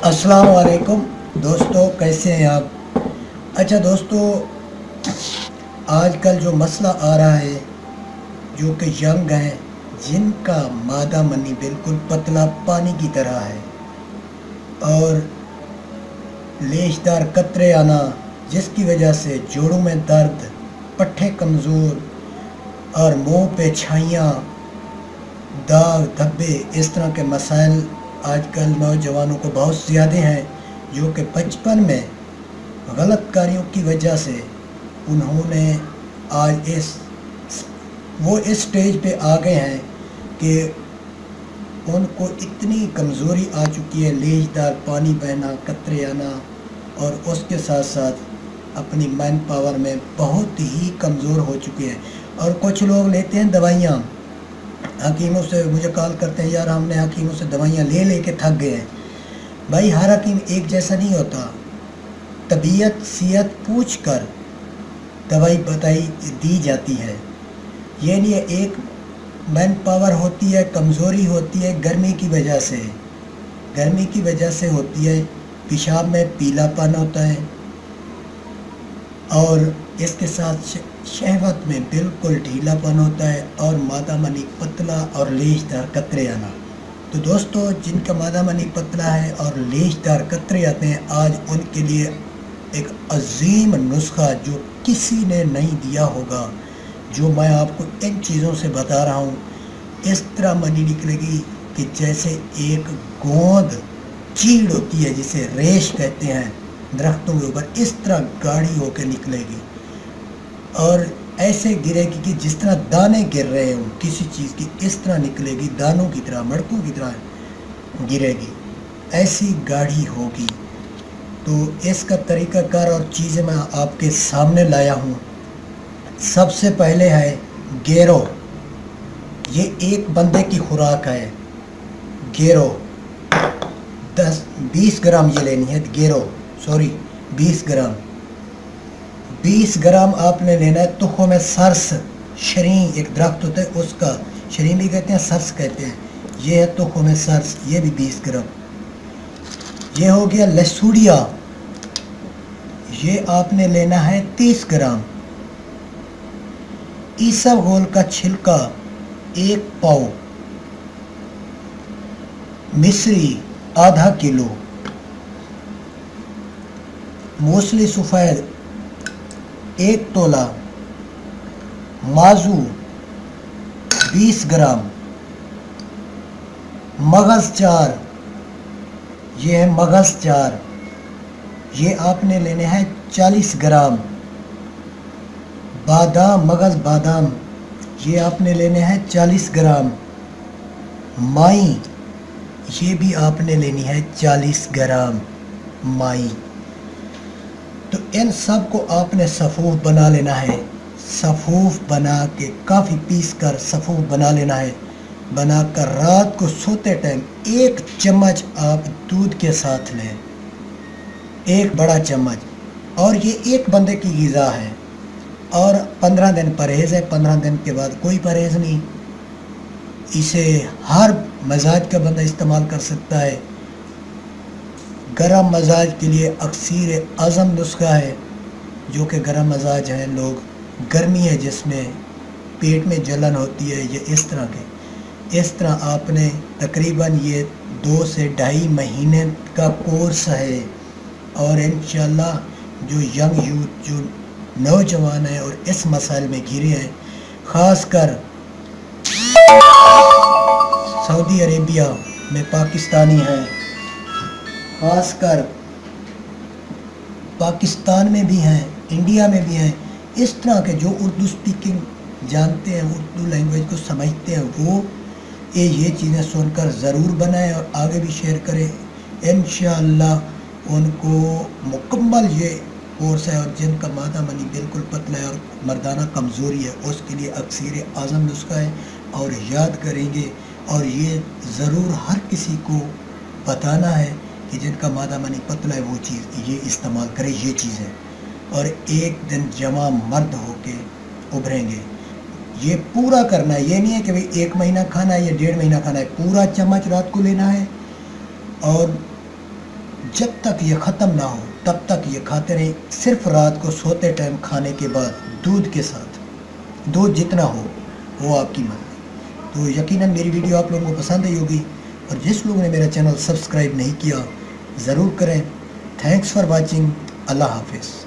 अस्सलाम वालेकुम दोस्तों, कैसे हैं आप। अच्छा दोस्तों, आजकल जो मसला आ रहा है जो कि यंग हैं जिनका मादा मनी बिल्कुल पतला पानी की तरह है और लेशदार कतरे आना, जिसकी वजह से जोड़ों में दर्द, पट्ठे कमज़ोर और मुंह पे छाइयाँ, दाग धब्बे, इस तरह के मसाइल आजकल नौजवानों को बहुत ज़्यादा हैं, जो कि बचपन में गलत कार्यों की वजह से उन्होंने आज वो इस स्टेज पे आ गए हैं कि उनको इतनी कमज़ोरी आ चुकी है, लेजदार पानी बहना, कतरे आना, और उसके साथ साथ अपनी मैन पावर में बहुत ही कमज़ोर हो चुके हैं। और कुछ लोग लेते हैं दवाइयाँ, हकीमों से मुझे कॉल करते हैं, यार हमने हकीमों से दवाइयाँ ले के थक गए हैं। भाई, हर हकीम एक जैसा नहीं होता। तबीयत सेहत पूछ कर दवाई बताई दी जाती है। ये नहीं है, एक मैन पावर होती है, कमज़ोरी होती है गर्मी की वजह से, गर्मी की वजह से होती है। पेशाब में पीलापन होता है और इसके साथ शहवत में बिल्कुल ढीलापन होता है और मादा मनी पतला और लेशदार कतरे आना। तो दोस्तों, जिनका मादा मनी पतला है और लेशदार कतरे आते हैं, आज उनके लिए एक अजीम नुस्खा जो किसी ने नहीं दिया होगा, जो मैं आपको इन चीज़ों से बता रहा हूँ। इस तरह मनी निकलेगी कि जैसे एक गोंद चीड़ होती है, जिसे रेश कहते हैं दरख्तों के ऊपर, इस तरह गाढ़ी होकर निकलेगी और ऐसे गिरेगी कि जिस तरह दाने गिर रहे हों किसी चीज़ की, इस तरह निकलेगी, दानों की तरह, मड़कों की तरह गिरेगी, ऐसी गाढ़ी होगी। तो इसका तरीक़ाकार और चीज़ें मैं आपके सामने लाया हूँ। सबसे पहले है गेरो। ये एक बंदे की खुराक है। गेरो 20 ग्राम ये लेनी है। गेरो 20 ग्राम 20 ग्राम आपने लेना है। तुखों में सरस, शरीं एक दरख्त होता है, उसका शरीं भी कहते हैं, सरस कहते हैं। ये है तुखों में सरस, ये भी 20 ग्राम। ये हो गया लसूड़िया, ये आपने लेना है 30 ग्राम। ईसबगोल का छिलका 1 पाव। मिश्री आधा किलो। मूसली सफ़ेद 1 तोला। माजू 20 ग्राम। मगज़ 4, ये है मगज़ 4, ये आपने लेने हैं 40 ग्राम। बादाम, मगज़ बादाम, ये आपने लेने हैं 40 ग्राम। माई, ये भी आपने लेनी है 40 ग्राम माई। तो इन सब को आपने सफ़ूफ बना लेना है। सफ़ूफ बना के काफ़ी पीस कर सफ़ूफ बना लेना है। बनाकर रात को सोते टाइम 1 चम्मच आप दूध के साथ लें, 1 बड़ा चम्मच। और ये एक बंदे की ग़िज़ा है और 15 दिन परहेज़ है। 15 दिन के बाद कोई परहेज़ नहीं। इसे हर मजाज का बंदा इस्तेमाल कर सकता है। गरम मजाज के लिए अक्सीर आज़म नुस्खा है, जो कि गरम मजाज हैं लोग, गर्मी है जिसमें पेट में जलन होती है, ये इस तरह के, इस तरह आपने तकरीबन ये 2 से 2.5 महीने का कोर्स है। और इंशाल्लाह जो यंग यूथ, जो नौजवान हैं और इस मसाइल में घिरे हैं, ख़ास कर सऊदी अरेबिया में पाकिस्तानी हैं, ख़ास कर पाकिस्तान में भी हैं, इंडिया में भी हैं, इस तरह के जो उर्दू स्पीकिंग जानते हैं, उर्दू लैंग्वेज को समझते हैं, वो ये चीज़ें सुनकर ज़रूर बनाएं और आगे भी शेयर करें। इंशाअल्लाह उनको मुकम्मल ये कोर्स है। और जिनका मादा मनी बिल्कुल पतला है और मर्दाना कमज़ोरी है, उसके लिए अक्सीर आज़म नुस्खा है और याद करेंगे। और ये ज़रूर हर किसी को बताना है कि जिनका मादा मनी पतला है वो चीज़ ये इस्तेमाल करें, ये चीज़ है। और एक दिन जमा मर्द होके उभरेंगे। ये पूरा करना है, ये नहीं है कि भाई 1 महीना खाना है या 1.5 महीना खाना है। पूरा चम्मच रात को लेना है और जब तक ये ख़त्म ना हो तब तक ये खाते रहें, सिर्फ रात को सोते टाइम खाने के बाद दूध के साथ। दूध जितना हो वो आपकी मर्ज़ी। तो यकीनन मेरी वीडियो आप लोगों को पसंद आई होगी, और जिस लोगों ने मेरा चैनल सब्सक्राइब नहीं किया ज़रूर करें। Thanks for watching. अल्लाह हाफिज़।